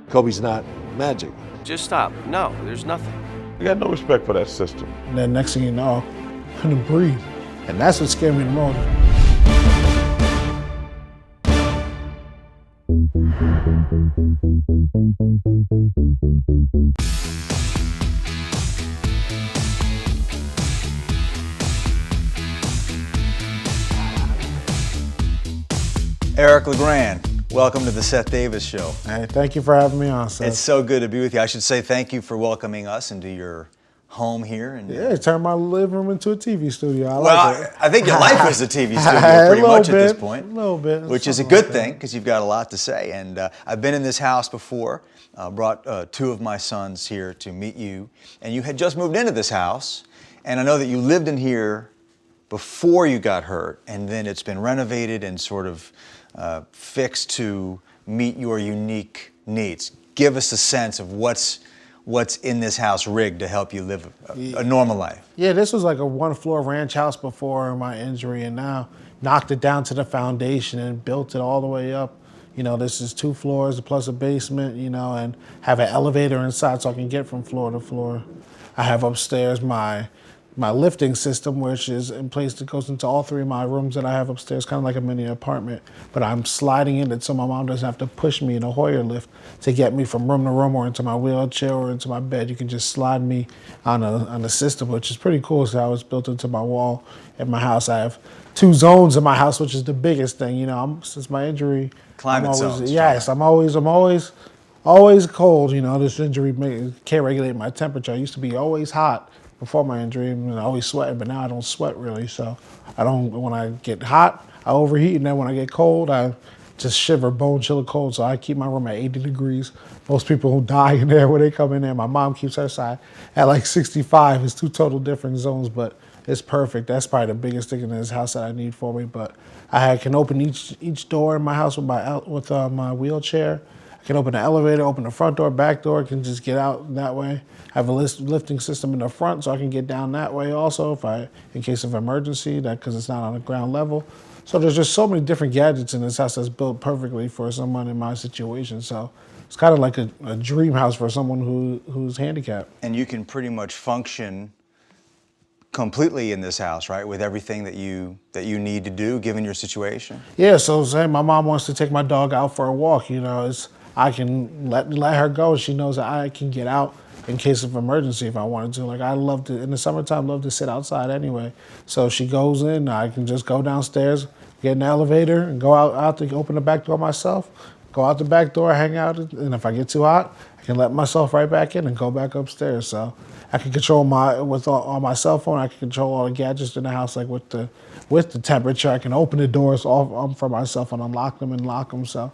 Kobe's not magic. Just stop. No, there's nothing. I got no respect for that system. And then next thing you know, I couldn't breathe. And that's what scared me the most. Eric LeGrand, welcome to the Seth Davis Show. Hey, thank you for having me on, Seth. It's so good to be with you. I should say thank you for welcoming us into your home here. And yeah, turn my living room into a TV studio. I like it. I think your life is a TV studio pretty much at this point. A little bit. Which is a good thing because you've got a lot to say. And I've been in this house before, brought two of my sons here to meet you. And you had just moved into this house. And I know that you lived in here before you got hurt. And then it's been renovated and sort of fixed to meet your unique needs. Give us a sense of what's in this house rigged to help you live a normal life. Yeah, this was like a one-floor ranch house before my injury, and now knocked it down to the foundation and built it all the way up. You know, this is 2 floors plus a basement, you know, and have an elevator inside so I can get from floor to floor. I have upstairs my lifting system, which is in place that goes into all 3 of my rooms that I have upstairs, kind of like a mini apartment. But I'm sliding in it so my mom doesn't have to push me in a Hoyer lift to get me from room to room or into my wheelchair or into my bed. You can just slide me on the system, which is pretty cool. So how it's built into my wall at my house. I have 2 zones in my house, which is the biggest thing. You know, since my injury, climate zones. Yes, I'm always cold. You know, this injury can't regulate my temperature. I used to be always hot before my injury, and I always sweating, but now I don't sweat really. So when I get hot, I overheat, and then when I get cold, I just shiver, bone chiller cold. So I keep my room at 80 degrees. Most people who die in there when they come in there. My mom keeps her side at like 65. It's 2 total different zones, but it's perfect. That's probably the biggest thing in this house that I need for me. But I can open each door in my house with my wheelchair. I can open the elevator, open the front door, back door, can just get out that way. I have a lifting system in the front so I can get down that way also in case of emergency, because it's not on the ground level. So there's just so many different gadgets in this house that's built perfectly for someone in my situation. So it's kind of like a dream house for someone who's handicapped. And you can pretty much function completely in this house, right? With everything that you need to do given your situation? Yeah, so say my mom wants to take my dog out for a walk, you know, I can let her go. She knows that I can get out in case of emergency if I wanted to. Like I love to, in the summertime, love to sit outside anyway. So she goes in, I can just go downstairs, get in the elevator and go out to open the back door myself, go out the back door, hang out, and if I get too hot, I can let myself right back in and go back upstairs. So I can control on my cell phone, I can control all the gadgets in the house, like with the temperature. I can open the doors off for myself and unlock them and lock them. So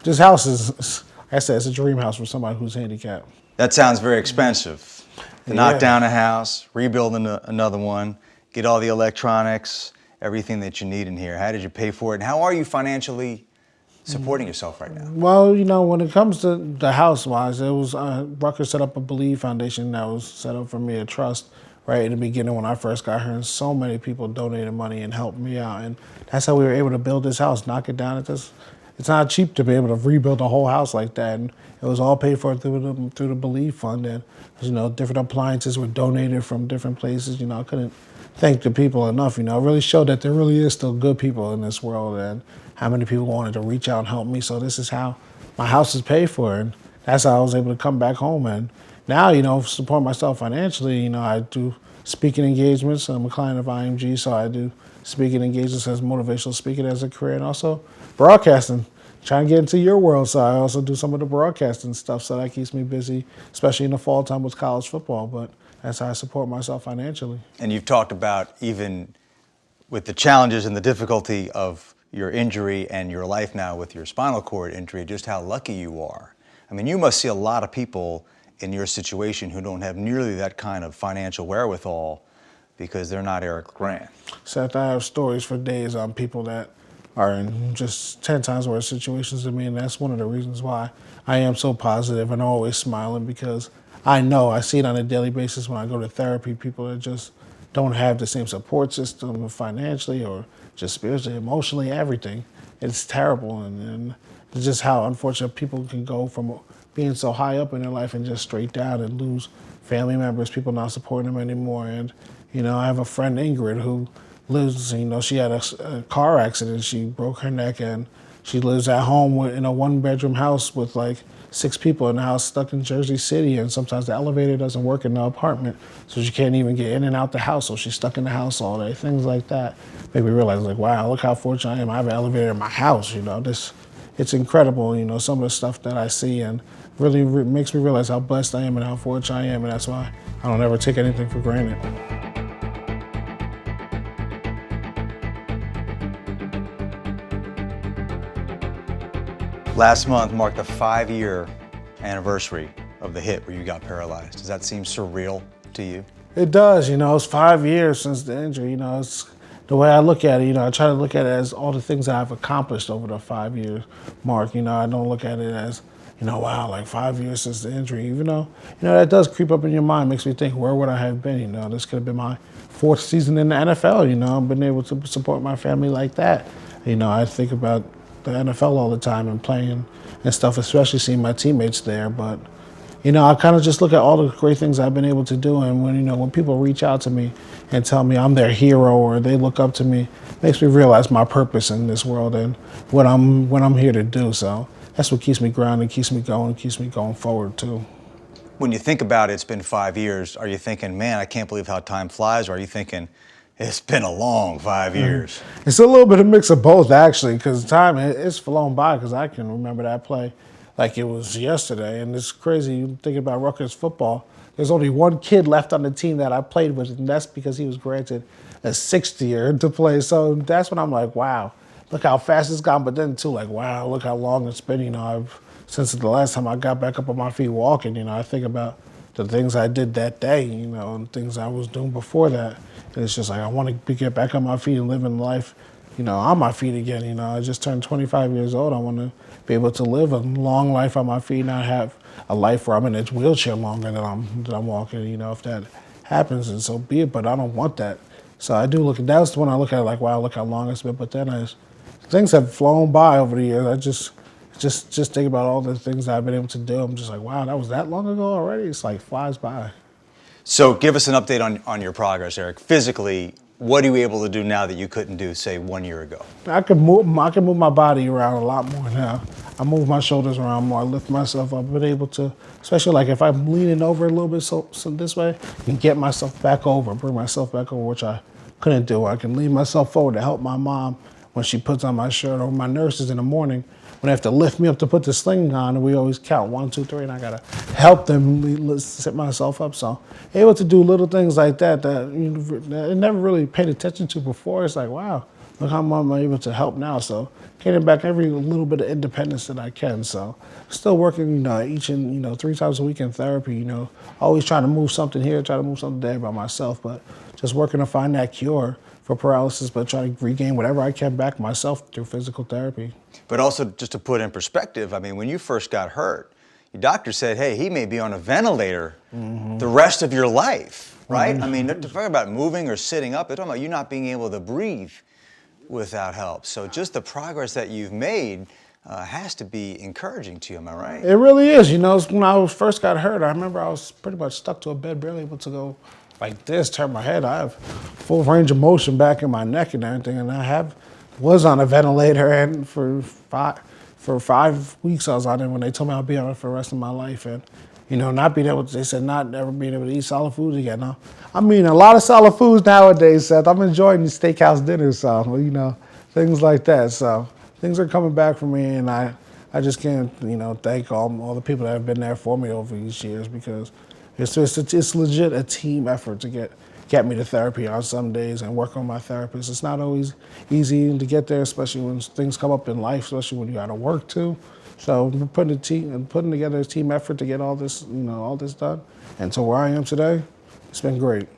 this house is, like I said, it's a dream house for somebody who's handicapped. That sounds very expensive. To knock down a house, rebuild another one, get all the electronics, everything that you need in here. How did you pay for it? And how are you financially supporting yourself right now? Well, you know, when it comes to the house-wise, it was Rutgers set up a Believe Foundation that was set up for me, a trust, right in the beginning when I first got here. And so many people donated money and helped me out. And that's how we were able to build this house, knock it down. It's not cheap to be able to rebuild a whole house like that. And it was all paid for through the Believe Fund. And, you know, different appliances were donated from different places. You know, I couldn't thank the people enough. You know, it really showed that there really is still good people in this world and how many people wanted to reach out and help me. So this is how my house is paid for. And that's how I was able to come back home. And now, you know, support myself financially. You know, I do speaking engagements. I'm a client of IMG, so I do speaking engagements as motivational speaking as a career, and also broadcasting, trying to get into your world. So I also do some of the broadcasting stuff, so that keeps me busy, especially in the fall time with college football. But that's how I support myself financially. And you've talked about, even with the challenges and the difficulty of your injury and your life now with your spinal cord injury, just how lucky you are. I mean, you must see a lot of people in your situation who don't have nearly that kind of financial wherewithal because they're not Eric LeGrand. Seth, I have stories for days on people that are in just 10 times worse situations than me, and that's one of the reasons why I am so positive and always smiling, because I know, I see it on a daily basis when I go to therapy, people that just don't have the same support system financially or just spiritually, emotionally, everything. It's terrible, and it's just how unfortunate people can go from being so high up in their life and just straight down and lose family members, people not supporting them anymore. And, I have a friend, Ingrid, who lives, she had a car accident. She broke her neck and she lives at home in a 1-bedroom house with like 6 people in the house, stuck in Jersey City, and sometimes the elevator doesn't work in the apartment, so she can't even get in and out the house, so she's stuck in the house all day. Things like that make me realize, like, wow, look how fortunate I am. I have an elevator in my house, it's incredible, some of the stuff that I see, and really makes me realize how blessed I am and how fortunate I am, and that's why I don't ever take anything for granted. Last month marked the 5-year anniversary of the hit where you got paralyzed. Does that seem surreal to you? It does, it's 5 years since the injury, it's the way I look at it, I try to look at it as all the things I've accomplished over the 5-year mark, I don't look at it as, wow, like 5 years since the injury, even though, that does creep up in your mind, makes me think, where would I have been, this could have been my 4th season in the NFL, I've been able to support my family like that, I think about the NFL all the time and playing and stuff, especially seeing my teammates there. But, I kind of just look at all the great things I've been able to do. And when people reach out to me and tell me I'm their hero or they look up to me, it makes me realize my purpose in this world and what I'm here to do. So that's what keeps me grounded, keeps me going forward too. When you think about it, it's been 5 years. Are you thinking, man, I can't believe how time flies? Or are you thinking, it's been a long 5 years? It's a little bit of a mix of both, actually, because time it's flown by, because I can remember that play like it was yesterday. And it's crazy, you think about Rutgers football, there's only one kid left on the team that I played with, and that's because he was granted a 6th year to play. So that's when I'm like, wow, look how fast it's gone. But then, too, like, wow, look how long it's been, since the last time I got back up on my feet walking, I think about the things I did that day, and things I was doing before that. And it's just like, I want to get back on my feet and living life, on my feet again. I just turned 25 years old. I want to be able to live a long life on my feet, not have a life where I'm in a wheelchair longer than I'm walking, if that happens, and so be it, but I don't want that. So I do that's when I look at it like, wow, look how long it's been. But then things have flown by over the years. I just think about all the things I've been able to do. I'm just like, wow, that was that long ago already? It's like flies by. So give us an update on your progress, Eric. Physically, what are you able to do now that you couldn't do, say, 1 year ago? I can move my body around a lot more now. I move my shoulders around more. I lift myself up. I've been able to, especially like if I'm leaning over a little bit so this way, I can get myself back over, bring myself back over, which I couldn't do. I can lean myself forward to help my mom when she puts on my shirt, or my nurses in the morning when they have to lift me up to put the sling on, and we always count 1, 2, 3, and I gotta help them sit myself up. So able to do little things like that I never really paid attention to before. It's like, wow, look how much I'm able to help now. So getting back every little bit of independence that I can. So still working, each and 3 times a week in therapy. Always trying to move something here, try to move something there by myself, but just working to find that cure for paralysis, but try to regain whatever I can back myself through physical therapy. But also, just to put in perspective, when you first got hurt, your doctor said, hey, he may be on a ventilator the rest of your life, right? They're talking about moving or sitting up. They're talking about you not being able to breathe without help. So just the progress that you've made has to be encouraging to you, am I right? It really is. When I first got hurt, I remember I was pretty much stuck to a bed, barely able to go like this, turn my head. I have full range of motion back in my neck and everything, and was on a ventilator, and for 5 weeks I was on it when they told me I'd be on it for the rest of my life, and not being able to, they said not ever being able to eat solid foods again. Now, a lot of solid foods nowadays, Seth. I'm enjoying these steakhouse dinners, so things like that. So things are coming back for me, and I just can't thank all the people that have been there for me over these years, because it's legit a team effort to get me to therapy on some days and work on my therapist. It's not always easy to get there, especially when things come up in life, especially when you got to work too. So we're putting together a team effort to get all this done. And so where I am today, it's been great.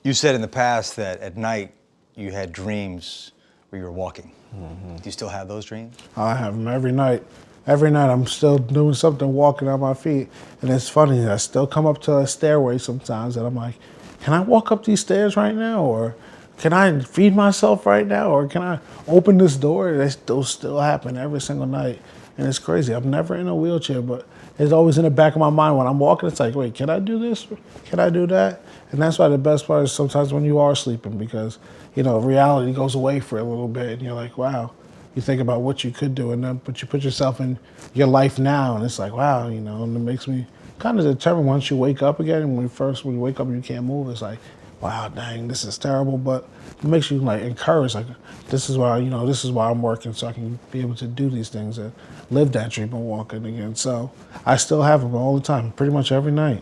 You said in the past that at night you had dreams where you were walking. Do you still have those dreams? I have them every night. Every night I'm still doing something, walking on my feet. And it's funny, I still come up to a stairway sometimes and I'm like, can I walk up these stairs right now? Or can I feed myself right now? Or can I open this door? Those still happen every single night. And it's crazy. I'm never in a wheelchair, but it's always in the back of my mind when I'm walking. It's like, wait, can I do this? Can I do that? And that's why the best part is sometimes when you are sleeping, because reality goes away for a little bit, and you're like, wow. You think about what you could do, and then but you put yourself in your life now, and it's like, wow, and it makes me kind of determined once you wake up again. And when you wake up and you can't move, it's like, wow, dang, this is terrible. But it makes you like encouraged, like this is why I'm working, so I can be able to do these things and live that dream of walking again. So I still have them all the time, pretty much every night.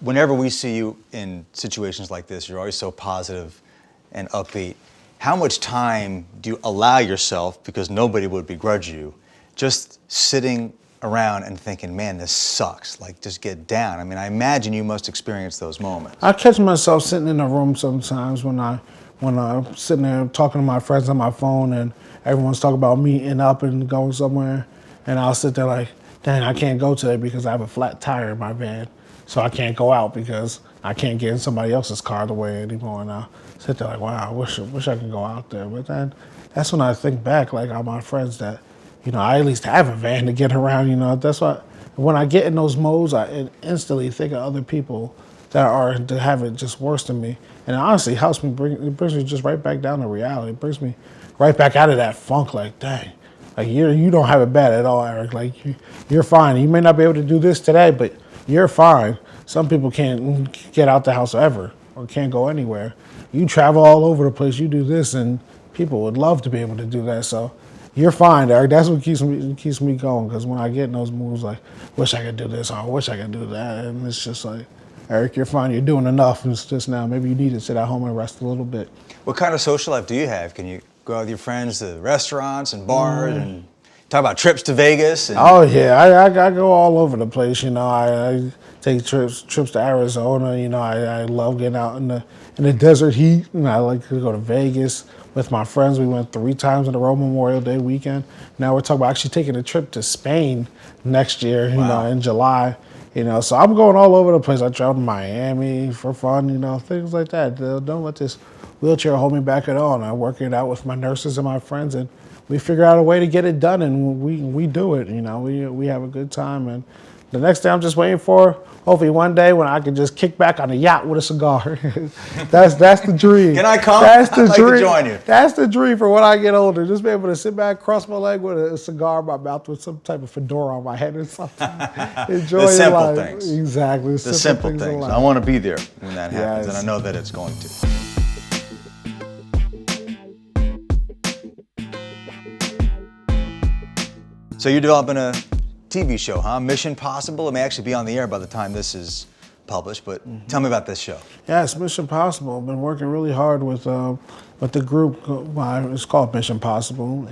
Whenever we see you in situations like this, you're always so positive and upbeat. How much time do you allow yourself, because nobody would begrudge you, just sitting around and thinking, man, this sucks, like just get down? I mean, I imagine you must experience those moments. I catch myself sitting in a room sometimes when I'm sitting there talking to my friends on my phone and everyone's talking about meeting up and going somewhere, and I'll sit there like, dang, I can't go today because I have a flat tire in my van, so I can't go out because I can't get in somebody else's car the way anymore. And I'll sit there like, wow, I wish I could go out there. But then that's when I think back, like, on my friends that, I at least have a van to get around. That's why when I get in those modes, I instantly think of other people that have it just worse than me. And it honestly helps me it brings me just right back down to reality. It brings me right back out of that funk, like, dang, like you don't have it bad at all, Eric. Like you're fine. You may not be able to do this today, but you're fine. Some people can't get out the house ever or can't go anywhere. You travel all over the place. You do this, and people would love to be able to do that. So you're fine, Eric. That's what keeps me going. Because when I get in those moods, like, wish I could do this, or I wish I could do that, and it's just like, Eric, you're fine. You're doing enough. It's just now maybe you need to sit at home and rest a little bit. What kind of social life do you have? Can you go out with your friends to restaurants and bars and talk about trips to Vegas? Oh yeah, I go all over the place. I take trips to Arizona. I love getting out in the desert heat, and I like to go to Vegas with my friends. We went 3 times in a row Memorial Day weekend. Now we're talking about actually taking a trip to Spain next year. Wow. In July. So I'm going all over the place. I travel to Miami for fun. Things like that. Don't let this wheelchair hold me back at all. And I work it out with my nurses and my friends, and we figure out a way to get it done, and we do it. We have a good time, and the next thing I'm just waiting for, hopefully one day when I can just kick back on a yacht with a cigar. That's the dream. Can I come? That's the I'd dream. like to join you. That's the dream for when I get older. Just be able to sit back, cross my leg with a cigar in my mouth with some type of fedora on my head or something. Enjoy The simple your life. things. Exactly. The simple things. in life. I want to be there when that happens, Yes. and I know that it's going to. So you're developing a TV show, huh? Mission Possible. It may actually be on the air by the time this is published, but tell me about this show. Yeah, it's Mission Possible. I've been working really hard with the group. It's called Mission Possible,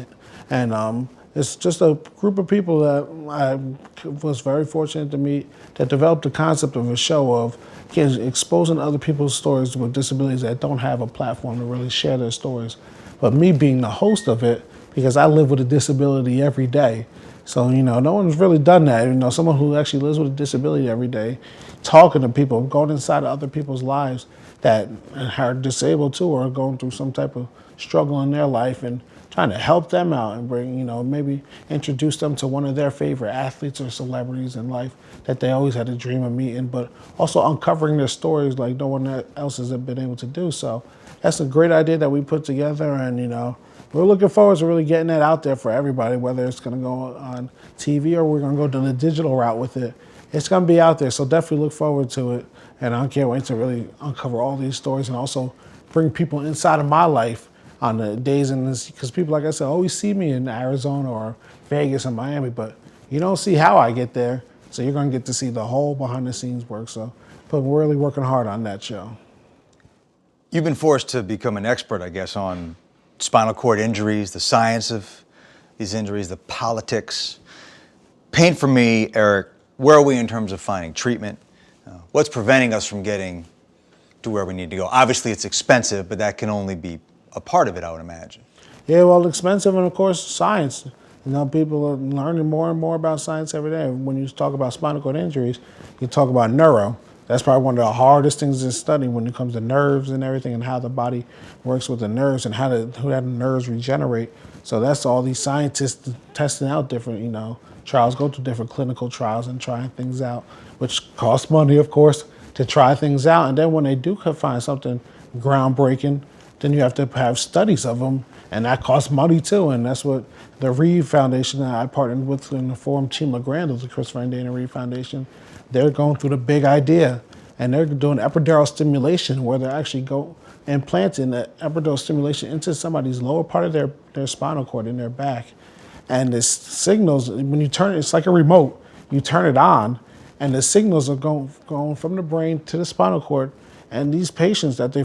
and it's just a group of people that I was very fortunate to meet that developed the concept of a show of exposing other people's stories with disabilities that don't have a platform to really share their stories. But me being the host of it, because I live with a disability every day. So, no one's really done that. Someone who actually lives with a disability every day, talking to people, going inside of other people's lives that are disabled too, or going through some type of struggle in their life, and trying to help them out and bring, maybe introduce them to one of their favorite athletes or celebrities in life that they always had a dream of meeting, but also uncovering their stories like no one else has been able to do. So that's a great idea that we put together, and, we're looking forward to really getting that out there for everybody, whether it's going to go on TV or we're going to go to the digital route with it. It's going to be out there, so definitely look forward to it. And I can't wait to really uncover all these stories and also bring people inside of my life on the days in this, because people, like I said, always see me in Arizona or Vegas and Miami, but you don't see how I get there. So you're going to get to see the whole behind the scenes work. So, but we're really working hard on that show. You've been forced to become an expert, I guess, on spinal cord injuries, the science of these injuries, the politics. Paint for me, Eric, where are we in terms of finding treatment? What's preventing us from getting to where we need to go? Obviously, it's expensive, but that can only be a part of it, I would imagine. Yeah, well, expensive, and of course, science. People are learning more and more about science every day. When you talk about spinal cord injuries, you talk about neuro. That's probably one of the hardest things to study when it comes to nerves and everything, and how the body works with the nerves and how the nerves regenerate. So that's all these scientists testing out different, trials, go through different clinical trials and trying things out, which costs money, of course, to try things out. And then when they do find something groundbreaking, then you have to have studies of them, and that costs money too. And that's what the Reed Foundation that I partnered with in the forum, Team LeGrand of the Christopher and Dana Reed Foundation, they're going through the big idea, and they're doing epidural stimulation where they're actually implanting the epidural stimulation into somebody's lower part of their spinal cord in their back. And the signals, when you turn it, it's like a remote. You turn it on, and the signals are going from the brain to the spinal cord. And these patients that they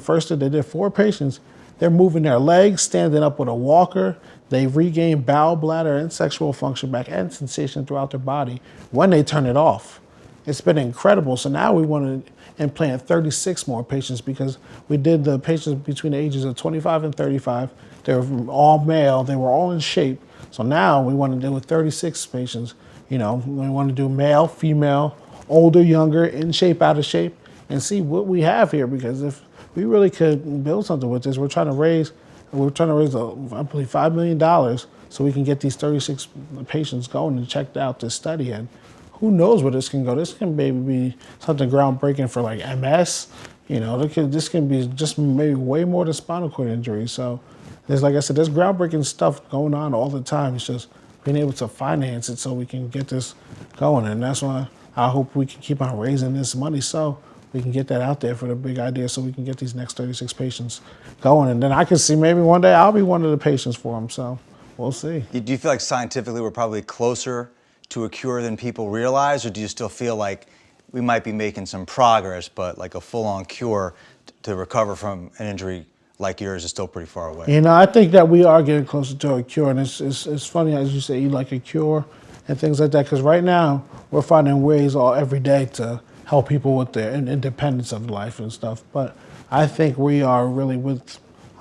did 4 patients, they're moving their legs, standing up with a walker. They regain bowel, bladder, and sexual function back and sensation throughout their body when they turn it off. It's been incredible. So now we want to implant 36 more patients because we did the patients between the ages of 25 and 35. They were all male. They were all in shape. So now we want to do with 36 patients. We want to do male, female, older, younger, in shape, out of shape, and see what we have here. Because if we really could build something with this, we're trying to raise, I believe, $5 million so we can get these 36 patients going and checked out this study. And who knows where this can go? This can maybe be something groundbreaking for like MS. This can be just maybe way more than spinal cord injury. So there's, like I said, there's groundbreaking stuff going on all the time. It's just being able to finance it so we can get this going. And that's why I hope we can keep on raising this money so we can get that out there for the big idea so we can get these next 36 patients going. And then I can see maybe one day I'll be one of the patients for them. So we'll see. Do you feel like scientifically we're probably closer to a cure than people realize, or do you still feel like we might be making some progress, but like a full-on cure to recover from an injury like yours is still pretty far away? I think that we are getting closer to a cure, and it's funny as you say, you like a cure and things like that, because right now we're finding ways every day to help people with their independence of life and stuff. But I think we are really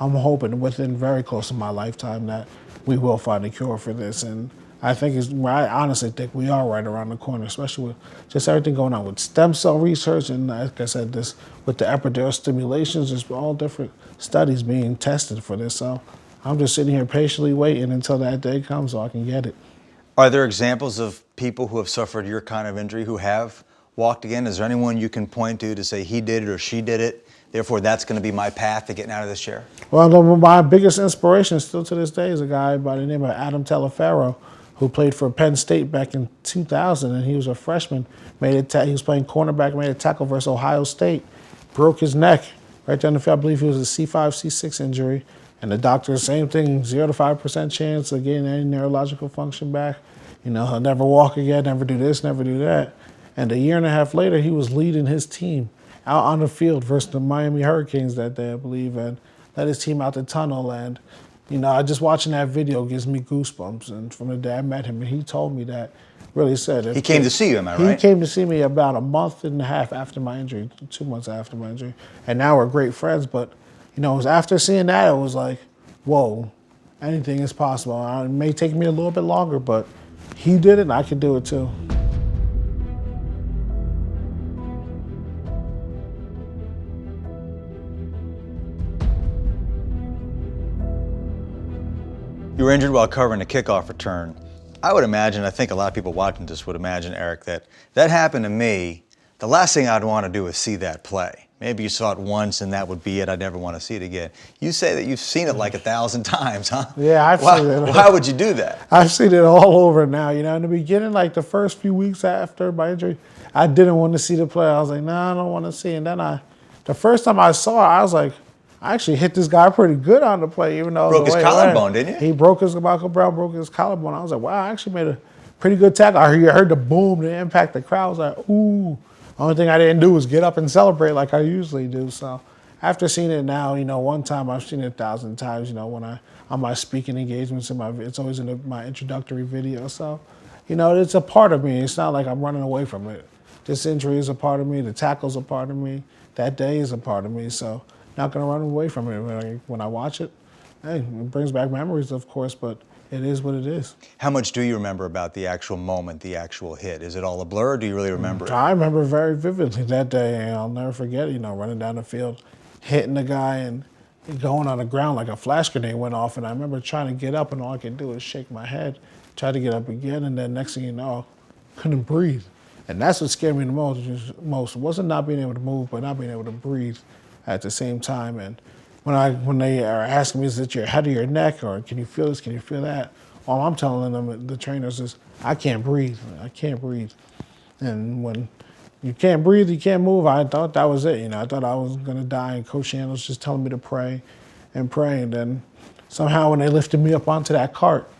I'm hoping within very close to my lifetime that we will find a cure for this. And I honestly think we are right around the corner, especially with just everything going on with stem cell research. And like I said, this with the epidural stimulations, there's all different studies being tested for this. So I'm just sitting here patiently waiting until that day comes so I can get it. Are there examples of people who have suffered your kind of injury who have walked again? Is there anyone you can point to say he did it or she did it, therefore that's going to be my path to getting out of this chair? Well, my biggest inspiration still to this day is a guy by the name of Adam Teleferro, who played for Penn State back in 2000, and he was a freshman. He was playing cornerback, made a tackle versus Ohio State, broke his neck right down the field. I believe he was a C5, C6 injury, and the doctor, same thing, 0 to 5% chance of getting any neurological function back. He'll never walk again, never do this, never do that. And a year and a half later, he was leading his team out on the field versus the Miami Hurricanes that day, I believe, and led his team out the tunnel. And just watching that video gives me goosebumps. And from the day I met him, and he told me that, really said. He came to see you, am I right? He came to see me about a month and a half after my injury, 2 months after my injury. And now we're great friends. But, it was after seeing that, it was like, whoa, anything is possible. It may take me a little bit longer, but he did it, and I can do it too. You were injured while covering a kickoff return. I would imagine, I think a lot of people watching this would imagine, Eric, that happened to me. The last thing I'd want to do is see that play. Maybe you saw it once and that would be it. I'd never want to see it again. You say that you've seen it like 1,000 times, huh? Yeah, I've seen it. Why would you do that? I've seen it all over now. In the beginning, like the first few weeks after my injury, I didn't want to see the play. I was like, nah, I don't want to see it. And then the first time I saw it, I was like, I actually hit this guy pretty good on the play, even though broke his collarbone, didn't you? He Michael Brown broke his collarbone. I was like, wow, I actually made a pretty good tackle. I heard the boom, the impact, the crowd was like, ooh. Only thing I didn't do was get up and celebrate like I usually do. So after seeing it now, one time I've seen it 1,000 times, when on my speaking engagements, it's always in my introductory video. So, it's a part of me. It's not like I'm running away from it. This injury is a part of me. The tackle's a part of me. That day is a part of me. So not going to run away from it. When I watch it, hey, it brings back memories, of course, but it is what it is. How much do you remember about the actual moment, the actual hit? Is it all a blur, or do you really remember it? I remember very vividly that day, and I'll never forget it, running down the field, hitting the guy and going on the ground like a flash grenade went off, and I remember trying to get up, and all I could do was shake my head tried to get up again, and then next thing you know, couldn't breathe. And that's what scared me the most. It wasn't not being able to move, but not being able to breathe at the same time. And when they are asking me, is it your head or your neck, or can you feel this, can you feel that? All I'm telling them, the trainers, is I can't breathe. I can't breathe. And when you can't breathe, you can't move, I thought that was it. I thought I was going to die, and Coach Shannon was just telling me to pray and pray. And then somehow when they lifted me up onto that cart,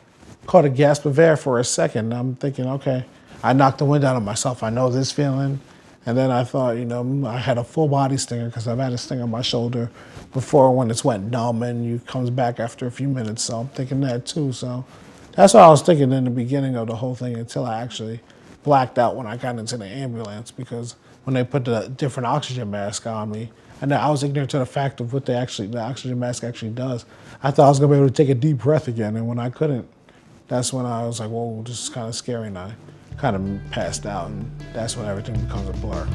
caught a gasp of air for a second. I'm thinking, okay, I knocked the wind out of myself. I know this feeling. And then I thought, I had a full body stinger because I've had a stinger on my shoulder before when it's went numb and you comes back after a few minutes. So I'm thinking that too. So that's what I was thinking in the beginning of the whole thing until I actually blacked out when I got into the ambulance, because when they put the different oxygen mask on me, and I was ignorant to the fact of what the oxygen mask actually does. I thought I was going to be able to take a deep breath again, and when I couldn't, that's when I was like, whoa, this is kind of scary, and I kind of passed out, and that's when everything becomes a blur.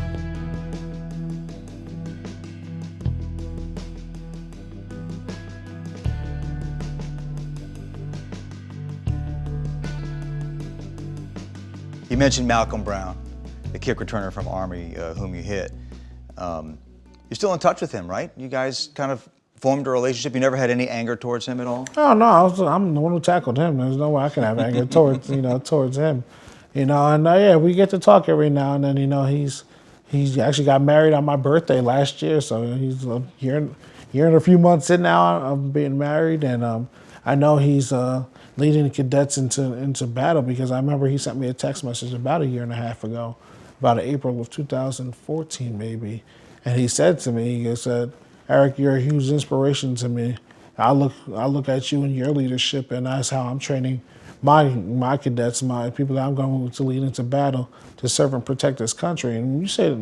You mentioned Malcolm Brown, the kick returner from Army, whom you hit. You're still in touch with him, right? You guys kind of formed a relationship. You never had any anger towards him at all? Oh no, I'm the one who tackled him. There's no way I can have anger towards towards him. And yeah, we get to talk every now and then. He's actually got married on my birthday last year, so he's a year and a few months in now of being married, and I know he's leading the cadets into battle, because I remember he sent me a text message about a year and a half ago, about April of 2014 maybe, and he said to me, he said, Eric, you're a huge inspiration to me. I look at you and your leadership, and that's how I'm training my cadets, my people that I'm going to lead into battle to serve and protect this country. And you said,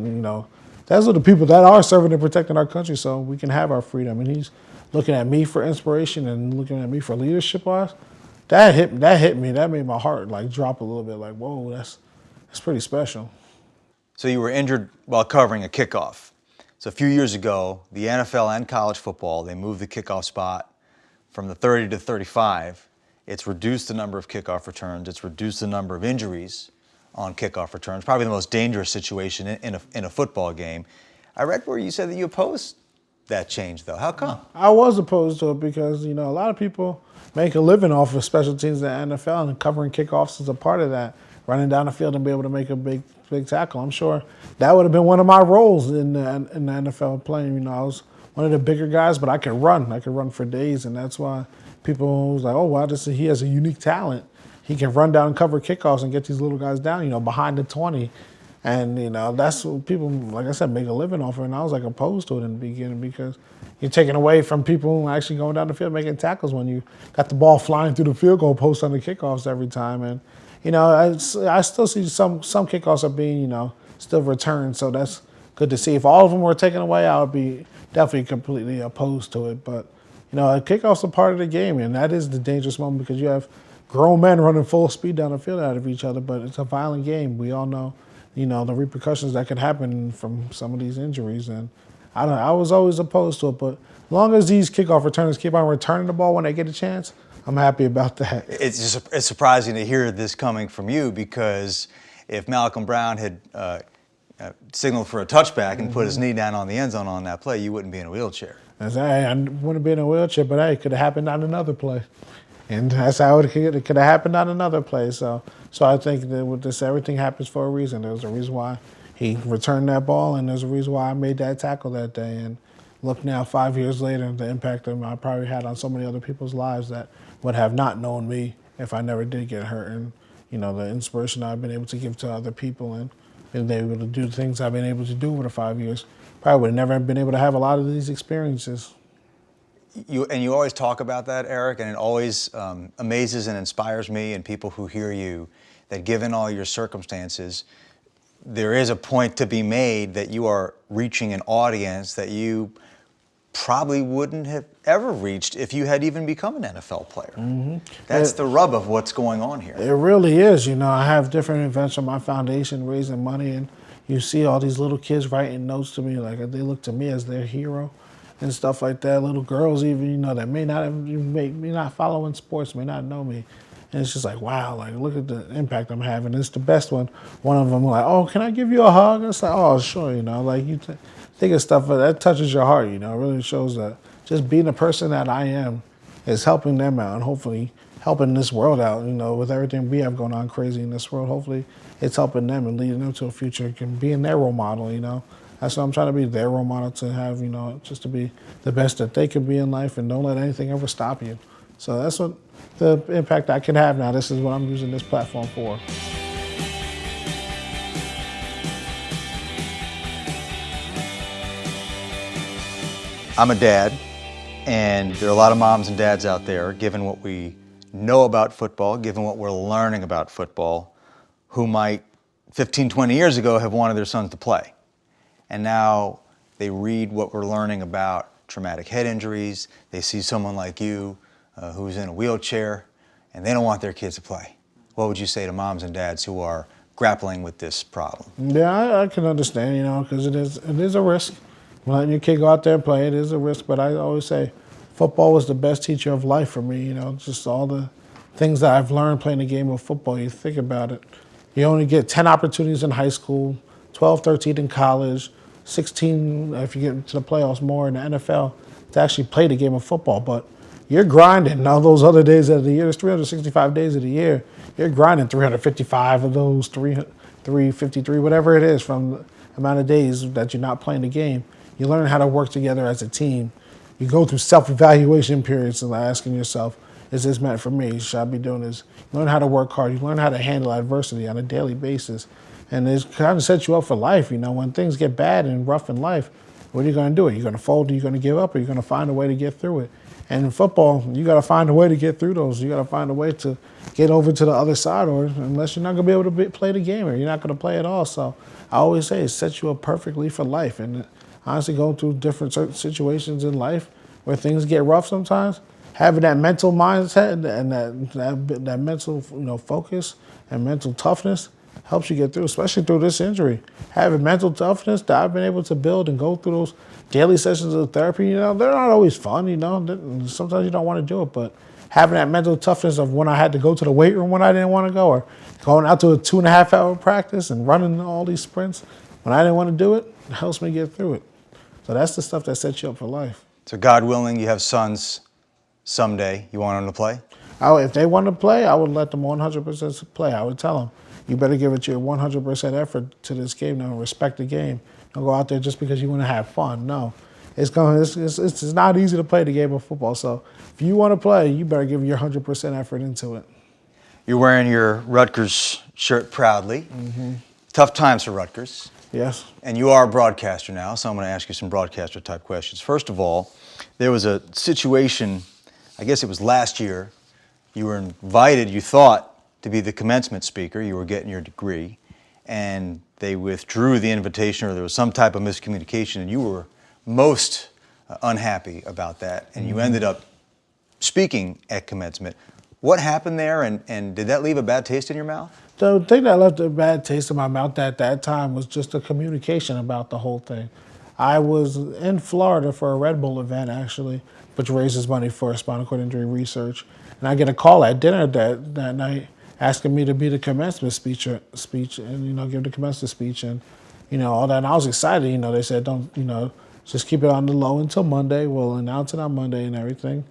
those are the people that are serving and protecting our country, so we can have our freedom. And he's looking at me for inspiration and looking at me for leadership wise. That hit me. That made my heart drop a little bit. Like, whoa, that's pretty special. So you were injured while covering a kickoff. So a few years ago, the NFL and college football, they moved the kickoff spot from the 30 to 35. It's reduced the number of kickoff returns. It's reduced the number of injuries on kickoff returns. Probably the most dangerous situation in a football game. I read where you said that you opposed that change, though. How come? I was opposed to it because, a lot of people make a living off of special teams in the NFL, and covering kickoffs is a part of that. Running down the field and be able to make a big tackle. I'm sure that would have been one of my roles in the NFL playing. I was one of the bigger guys, but I could run. I could run for days, and that's why people was like, oh, wow, he has a unique talent. He can run down and cover kickoffs and get these little guys down, behind the 20. And, that's what people, like I said, make a living off of. And I was opposed to it in the beginning, because you're taking away from people actually going down the field making tackles when you got the ball flying through the field goal post on the kickoffs every time. And, I still see some kickoffs are being, still returned. So that's good to see. If all of them were taken away, I would be definitely completely opposed to it. But, kickoffs are part of the game, and that is the dangerous moment, because you have grown men running full speed down the field out of each other. But it's a violent game. We all know, the repercussions that could happen from some of these injuries. And I was always opposed to it. But as long as these kickoff returners keep on returning the ball when they get a chance, I'm happy about that. It's surprising to hear this coming from you, because if Malcolm Brown had signaled for a touchback and put his knee down on the end zone on that play, you wouldn't be in a wheelchair. I wouldn't be in a wheelchair, but hey, it could have happened on another play. And that's how it could have happened on another play. So I think that with this, everything happens for a reason. There's a reason why he returned that ball, and there's a reason why I made that tackle that day. And look now, 5 years later, the impact that I probably had on so many other people's lives that would have not known me if I never did get hurt. And, the inspiration I've been able to give to other people and been able to do the things I've been able to do over the 5 years, probably would have never been able to have a lot of these experiences. You always talk about that, Eric, and it always amazes and inspires me and people who hear you, that given all your circumstances, there is a point to be made that you are reaching an audience that you probably wouldn't have ever reached if you had even become an NFL player. Mm-hmm. That's the rub of what's going on here. It really is. I have different events on my foundation raising money, and you see all these little kids writing notes to me, like they look to me as their hero and stuff like that. Little girls even, that may not following sports, may not know me. And it's just like, wow, like look at the impact I'm having. It's the best one. One of them like, oh, can I give you a hug? It's like, oh, sure, like you think of stuff that touches your heart, It really shows that just being the person that I am is helping them out and hopefully helping this world out, with everything we have going on crazy in this world. Hopefully it's helping them and leading them to a future and being their role model, That's what I'm trying to be, their role model, to have, just to be the best that they can be in life and don't let anything ever stop you. So that's what the impact I can have now. This is what I'm using this platform for. I'm a dad, and there are a lot of moms and dads out there, given what we know about football, given what we're learning about football, who might 15, 20 years ago have wanted their sons to play. And now they read what we're learning about traumatic head injuries. They see someone like you who's in a wheelchair, and they don't want their kids to play. What would you say to moms and dads who are grappling with this problem? Yeah, I can understand, because it is a risk. Letting your kid go out there and play, it is a risk. But I always say football was the best teacher of life for me, just all the things that I've learned playing the game of football. You think about it. You only get 10 opportunities in high school, 12, 13 in college, 16 if you get into the playoffs, more in the NFL to actually play the game of football. But you're grinding all those other days of the year. There's 365 days of the year. You're grinding 355 of those, 353, whatever it is, from the amount of days that you're not playing the game. You learn how to work together as a team. You go through self-evaluation periods and asking yourself, is this meant for me? Should I be doing this? You learn how to work hard. You learn how to handle adversity on a daily basis. And it kind of sets you up for life. When things get bad and rough in life, what are you going to do? Are you going to fold? Are you going to give up? Or are you going to find a way to get through it? And in football, you got to find a way to get through those. You got to find a way to get over to the other side, or unless you're not going to be able to play the game, or you're not going to play at all. So I always say it sets you up perfectly for life. And honestly, going through different situations in life where things get rough sometimes, having that mental mindset and that mental focus and mental toughness helps you get through, especially through this injury. Having mental toughness that I've been able to build and go through those daily sessions of therapy, they're not always fun, Sometimes you don't want to do it, but having that mental toughness of when I had to go to the weight room when I didn't want to go, or going out to a 2.5 hour practice and running all these sprints when I didn't want to do it, helps me get through it. So that's the stuff that sets you up for life. So God willing, you have sons someday. You want them to play? If they want to play, I would let them 100% play. I would tell them, you better give it your 100% effort to this game. Now, respect the game. Don't go out there just because you want to have fun. No, it's not easy to play the game of football. So if you want to play, you better give your 100% effort into it. You're wearing your Rutgers shirt proudly. Mm-hmm. Tough times for Rutgers. Yes. And you are a broadcaster now, so I'm going to ask you some broadcaster type questions. First of all, there was a situation, I guess it was last year, you were invited, you thought, to be the commencement speaker. You were getting your degree, and they withdrew the invitation, or there was some type of miscommunication, and you were most unhappy about that, and you ended up speaking at commencement. What happened there, and did that leave a bad taste in your mouth? The thing that left a bad taste in my mouth at that time was just the communication about the whole thing. I was in Florida for a Red Bull event, actually, which raises money for spinal cord injury research. And I get a call at dinner that night asking me to be the commencement speech and, give the commencement speech and, all that. And I was excited, they said, don't, just keep it on the low until Monday. We'll announce it on Monday and everything.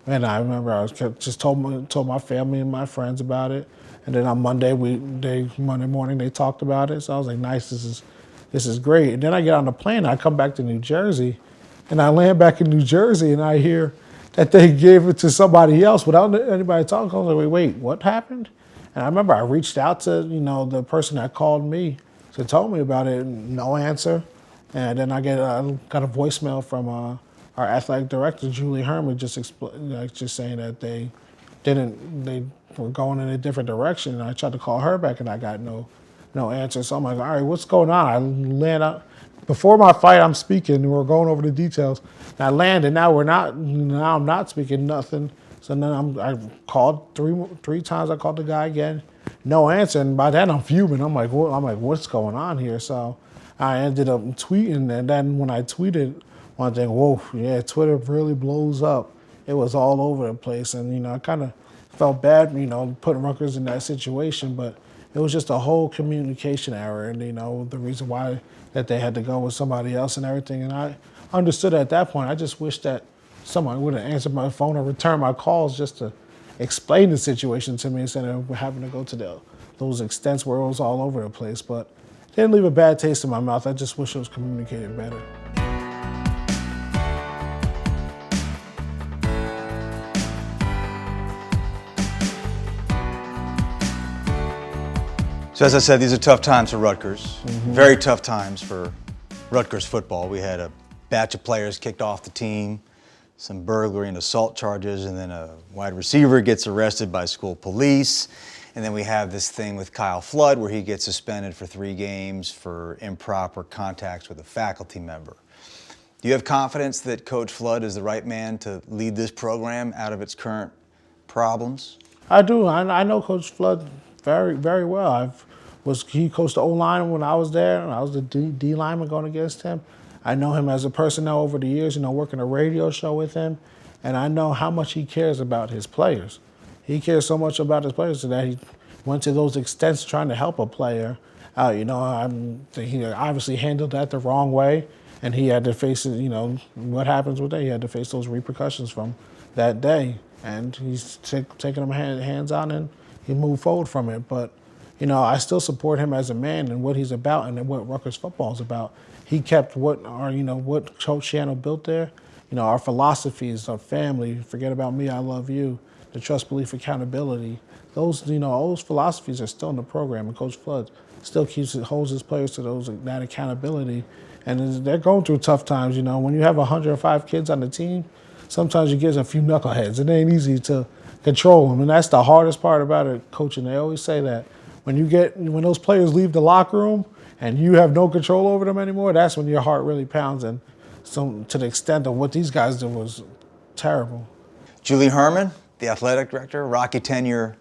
And I remember I just told my family and my friends about it. And then on Monday morning they talked about it. So I was like, nice, this is great. And then I get on the plane, I come back to New Jersey, and I land back in New Jersey, and I hear that they gave it to somebody else without anybody talking. I was like, wait, what happened? And I remember I reached out to, the person that called me to tell me about it, no answer. And then I got a voicemail from our athletic director, Julie Herman, just saying that they were going in a different direction. And I tried to call her back, and I got no answer. So I'm like, all right, what's going on? I land out before my fight. I'm speaking, and we're going over the details. And I land, and now I'm not speaking nothing. So then I called three times. I called the guy again, no answer. And by then I'm fuming. I'm like, what's going on here? So I ended up tweeting, and then when I tweeted one thing, whoa, yeah, Twitter really blows up. It was all over the place, and I kind of felt bad, putting Rutgers in that situation, but it was just a whole communication error, and the reason why that they had to go with somebody else and everything. And I understood at that point. I just wish that someone would have answered my phone or returned my calls just to explain the situation to me instead of having to go to those extents where it was all over the place. But it didn't leave a bad taste in my mouth. I just wish it was communicated better. So as I said, these are tough times for Rutgers. Very tough times for Rutgers football. We had a batch of players kicked off the team, some burglary and assault charges, and then a wide receiver gets arrested by school police. And then we have this thing with Kyle Flood where he gets suspended for 3 games for improper contacts with a faculty member. Do you have confidence that Coach Flood is the right man to lead this program out of its current problems? I do. I know Coach Flood very, very well. He coached the O-line when I was there, and I was the D lineman going against him. I know him as a person now over the years, working a radio show with him, and I know how much he cares about his players. He cares so much about his players that he went to those extents trying to help a player. He obviously handled that the wrong way, and he had to face it. What happens with that? He had to face those repercussions from that day, and he's taking them hands on, and he moved forward from it. But I still support him as a man and what he's about and what Rutgers football is about. He kept what Coach Shiano built there. Our philosophies, our family, forget about me, I love you, the trust, belief, accountability. Those philosophies are still in the program, and Coach Flood still holds his players to that accountability. And they're going through tough times. When you have 105 kids on the team, sometimes you get a few knuckleheads. It ain't easy to control them, and that's the hardest part about it, coaching. They always say that when those players leave the locker room and you have no control over them anymore, that's when your heart really pounds. And so, to the extent of what these guys did was terrible. Julie Herman, the athletic director, rocky tenure,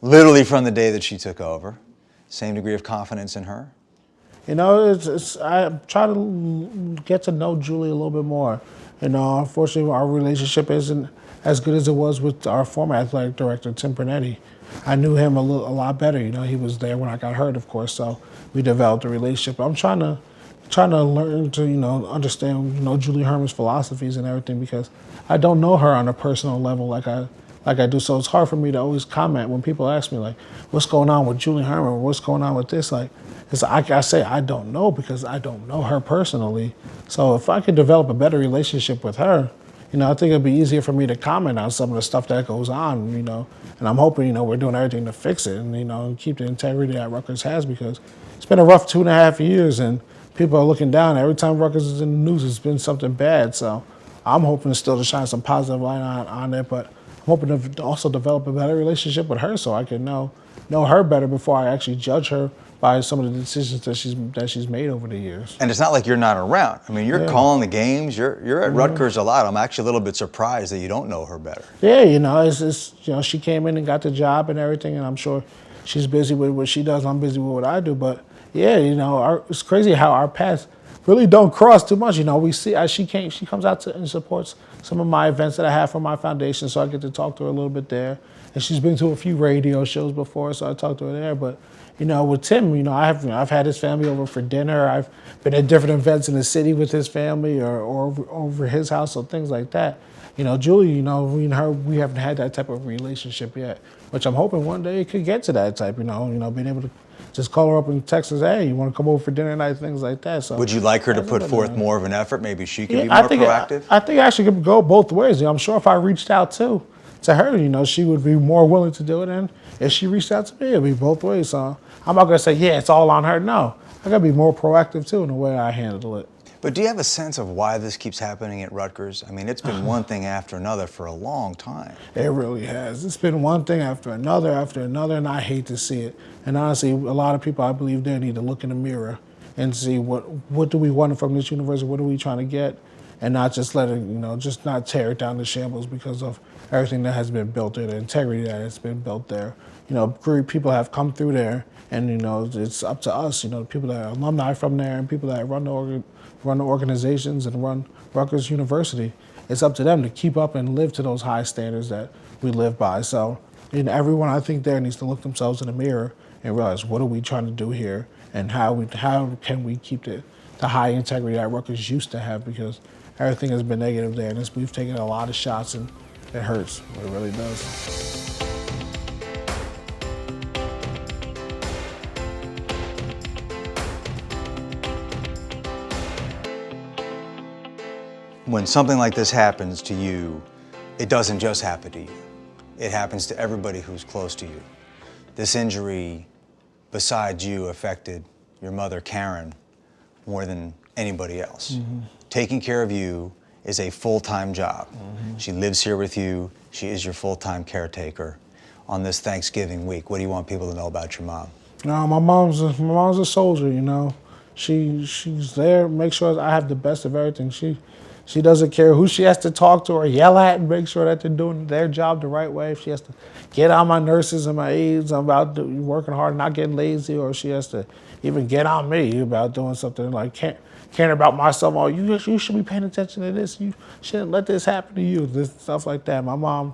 literally from the day that she took over. Same degree of confidence in her? I try to get to know Julie a little bit more. Unfortunately, our relationship isn't as good as it was with our former athletic director, Tim Pernetti. I knew him a lot better. He was there when I got hurt, of course, so we developed a relationship. I'm trying to learn to, understand, Julie Herman's philosophies and everything, because I don't know her on a personal level like I do. So it's hard for me to always comment when people ask me, like, what's going on with Julie Herman, or what's going on with this? I say I don't know because I don't know her personally. So if I could develop a better relationship with her, I think it'd be easier for me to comment on some of the stuff that goes on, and I'm hoping, we're doing everything to fix it and keep the integrity that Rutgers has, because it's been a rough 2.5 years and people are looking down. Every time Rutgers is in the news, it's been something bad. So I'm hoping still to shine some positive light on it, but I'm hoping to also develop a better relationship with her so I can know her better before I actually judge her by some of the decisions that she's made over the years. And it's not like you're not around. I mean, you're calling the games. You're at Rutgers a lot. I'm actually a little bit surprised that you don't know her better. Yeah, she came in and got the job and everything, and I'm sure she's busy with what she does. I'm busy with what I do. But yeah, it's crazy how our paths really don't cross too much. We see as she comes out and supports some of my events that I have for my foundation, so I get to talk to her a little bit there. And she's been to a few radio shows before, so I talked to her there. But with Tim, I've had his family over for dinner. I've been at different events in the city with his family or over his house, or things like that. Julie, we and her, we haven't had that type of relationship yet, which I'm hoping one day it could get to that type. Being able to just call her up and text her, hey, you want to come over for dinner tonight, things like that. So would you like her to put forth more of an effort? Maybe she could be more proactive? I think actually it could go both ways. I'm sure if I reached out to her, she would be more willing to do it. And if she reached out to me, it'd be both ways. So I'm not going to say, yeah, it's all on her. No, I got to be more proactive, too, in the way I handle it. But do you have a sense of why this keeps happening at Rutgers? I mean, it's been one thing after another for a long time. It really has. It's been one thing after another, and I hate to see it. And honestly, a lot of people, I believe, they need to look in the mirror and see what do we want from this university, what are we trying to get, and not just let it, just not tear it down to shambles because of everything that has been built there, the integrity that has been built there. Great people have come through there, and it's up to us, people that are alumni from there and people that run the organizations and run Rutgers University. It's up to them to keep up and live to those high standards that we live by. So And everyone I think there needs to look themselves in the mirror and realize, what are we trying to do here, and how can we keep the high integrity that Rutgers used to have, because everything has been negative there, and we've taken a lot of shots, and it hurts. It really does. When something like this happens to you, it doesn't just happen to you. It happens to everybody who's close to you. This injury, besides you, affected your mother, Karen, more than anybody else. Mm-hmm. Taking care of you is a full-time job. Mm-hmm. She lives here with you. She is your full-time caretaker. On this Thanksgiving week, what do you want people to know about your mom? No, my mom's a soldier, you know. She's there, make sure I have the best of everything. She doesn't care who she has to talk to or yell at, and make sure that they're doing their job the right way. If she has to get on my nurses and my aides about working hard and not getting lazy, or she has to even get on me about doing something like caring about myself. Oh, you should be paying attention to this. You shouldn't let this happen to you. This stuff like that. My mom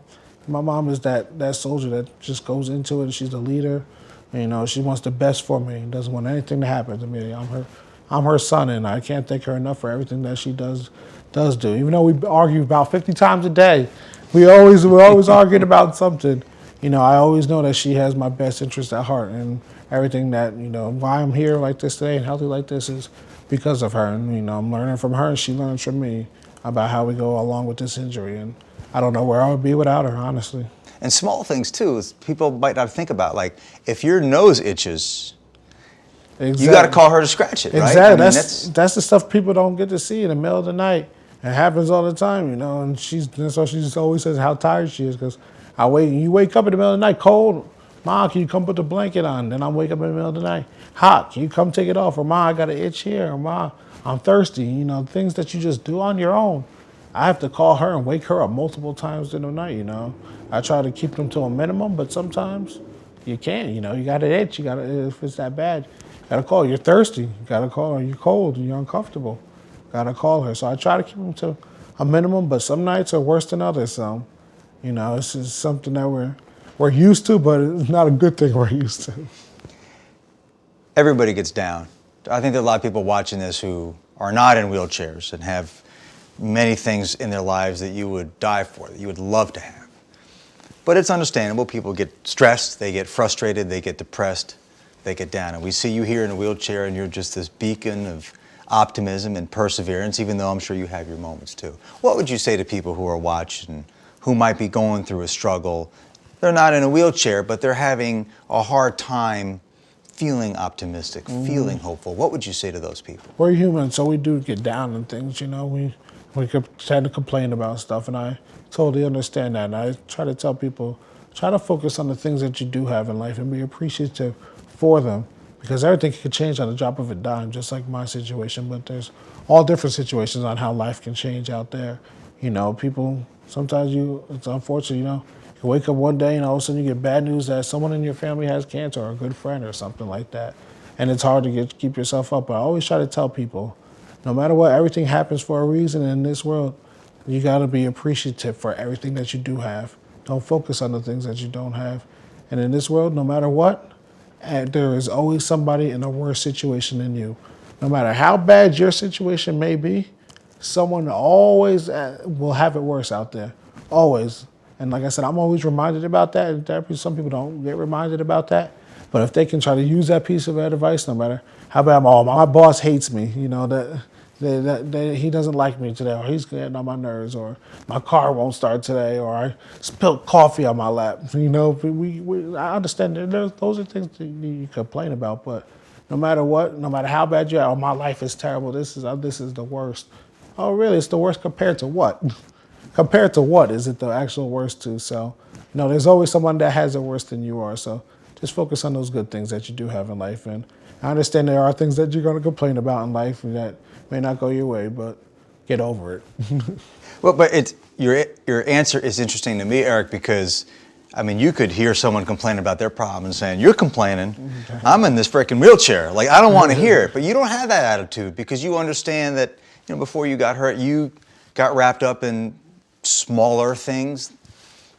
is that soldier that just goes into it, and she's the leader. You know, she wants the best for me and doesn't want anything to happen to me. I'm her son, and I can't thank her enough for everything that she does do. Even though we argue about 50 times a day, we're always arguing about something. You know, I always know that she has my best interest at heart, and everything that, you know, why I'm here like this today and healthy like this is because of her. And, you know, I'm learning from her, and she learns from me about how we go along with this injury. And I don't know where I would be without her, honestly. And small things too, people might not think about, like if your nose itches, exactly, you got to call her to scratch it, right? Exactly. I mean, that's the stuff people don't get to see in the middle of the night. It happens all the time, you know. And so she just always says how tired she is, because you wake up in the middle of the night cold. Ma, can you come put the blanket on? Then I wake up in the middle of the night hot. Can you come take it off? Or Ma, I got an itch here. Or Ma, I'm thirsty. You know, things that you just do on your own. I have to call her and wake her up multiple times in the night, you know. I try to keep them to a minimum, but sometimes you can't, you know. You got an itch. If it's that bad, you got to call. You're thirsty. You got to call her. You're cold. You're uncomfortable. Got to call her. So I try to keep them to a minimum, but some nights are worse than others. So, you know, it's just something that we're used to, but it's not a good thing we're used to. Everybody gets down. I think there are a lot of people watching this who are not in wheelchairs and have many things in their lives that you would die for, that you would love to have. But it's understandable. People get stressed, they get frustrated, they get depressed, they get down. And we see you here in a wheelchair, and you're just this beacon of optimism and perseverance, even though I'm sure you have your moments too. What would you say to people who are watching, who might be going through a struggle? They're not in a wheelchair, but they're having a hard time feeling optimistic, feeling hopeful. What would you say to those people? We're human, so we do get down and things, you know. We tend to complain about stuff, and I totally understand that. And I try to tell people, try to focus on the things that you do have in life and be appreciative for them, because everything can change on the drop of a dime, just like my situation. But there's all different situations on how life can change out there. You know, people, sometimes it's unfortunate, you know, you wake up one day and all of a sudden you get bad news that someone in your family has cancer, or a good friend or something like that. And it's hard to keep yourself up. But I always try to tell people, no matter what, everything happens for a reason in this world. You got to be appreciative for everything that you do have. Don't focus on the things that you don't have. And in this world, no matter what, there is always somebody in a worse situation than you. No matter how bad your situation may be, someone always will have it worse out there. Always. And like I said, I'm always reminded about that. In therapy, some people don't get reminded about that. But if they can try to use that piece of advice, no matter how bad, my boss hates me, you know, that he doesn't like me today, or he's getting on my nerves, or my car won't start today, or I spilled coffee on my lap. You know, I understand that those are things that you complain about, but no matter what, no matter how bad you are, oh, my life is terrible, this is the worst. Oh, really? It's the worst compared to what? Compared to what is it the actual worst to? So, you know, there's always someone that has it worse than you are. So just focus on those good things that you do have in life. And I understand there are things that you're going to complain about in life that may not go your way, but get over it. Well, but your answer is interesting to me, Eric, because I mean, you could hear someone complain about their problem and saying, "You're complaining. I'm in this freaking wheelchair. Like, I don't want to hear it." But you don't have that attitude, because you understand that, you know, before you got hurt, you got wrapped up in smaller things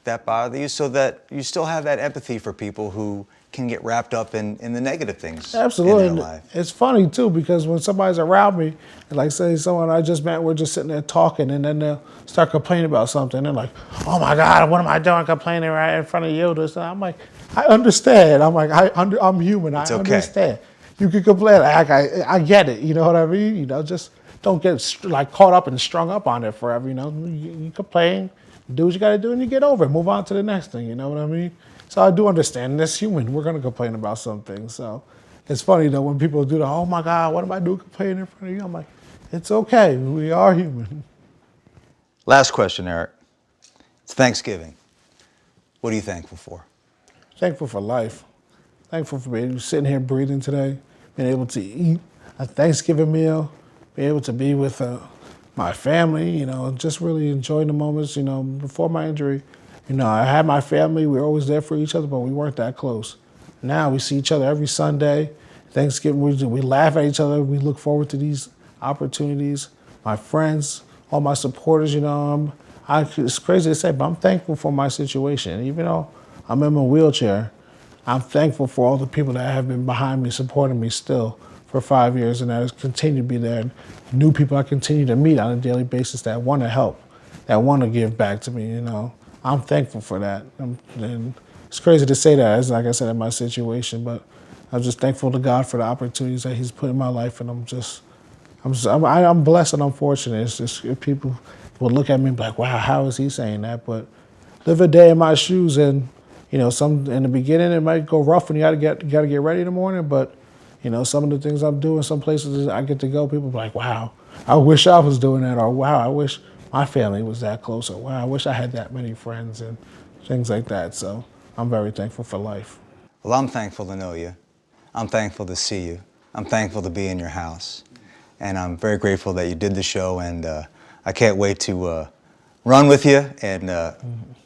that bother you, so that you still have that empathy for people who can get wrapped up in the negative things Absolutely. in their life. It's funny too, because when somebody's around me, and like say someone I just met, we're just sitting there talking, and then they'll start complaining about something. They're like, "Oh my God, what am I doing complaining right in front of you?" This, and I'm like, I understand. I'm like, I'm human. I okay. understand. You can complain. I get it. You know what I mean? You know, just don't get like caught up and strung up on it forever. You know, you complain, do what you got to do, and you get over it. Move on to the next thing. You know what I mean? So I do understand. That's human. We're gonna complain about some things. So it's funny though when people do the, "Oh my God, what am I doing complaining in front of you?" I'm like, it's okay. We are human. Last question, Eric. It's Thanksgiving. What are you thankful for? Thankful for life. Thankful for being sitting here breathing today, being able to eat a Thanksgiving meal, being able to be with my family, you know, just really enjoying the moments. You know, before my injury, you know, I had my family. We were always there for each other, but we weren't that close. Now we see each other every Sunday. Thanksgiving, we laugh at each other. We look forward to these opportunities. My friends, all my supporters, you know, it's crazy to say, but I'm thankful for my situation. Even though I'm in my wheelchair, I'm thankful for all the people that have been behind me, supporting me still for 5 years, and that continue to be there. And new people I continue to meet on a daily basis that want to help, that want to give back to me, you know. I'm thankful for that. And it's crazy to say that, as like I said, in my situation, but I'm just thankful to God for the opportunities that He's put in my life, and I'm blessed and I'm fortunate. It's just if people will look at me and be like, "Wow, how is he saying that?" But live a day in my shoes, and you know, some in the beginning it might go rough, and you gotta get ready in the morning. But you know, some of the things I'm doing, some places I get to go, people be like, "Wow, I wish I was doing that," or "Wow, I wish my family was that close," or "Wow, I wish I had that many friends," and things like that. So I'm very thankful for life. Well, I'm thankful to know you. I'm thankful to see you. I'm thankful to be in your house. And I'm very grateful that you did the show, and I can't wait to run with you and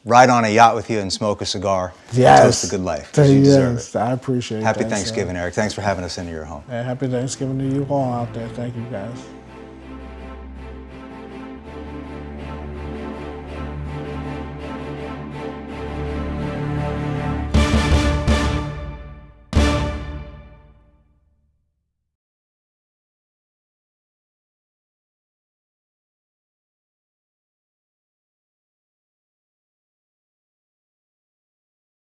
ride on a yacht with you and smoke a cigar and toast the good life. You deserve it. I appreciate it. Happy Thanksgiving, Eric. Thanks for having us into your home. And happy Thanksgiving to you all out there. Thank you, guys.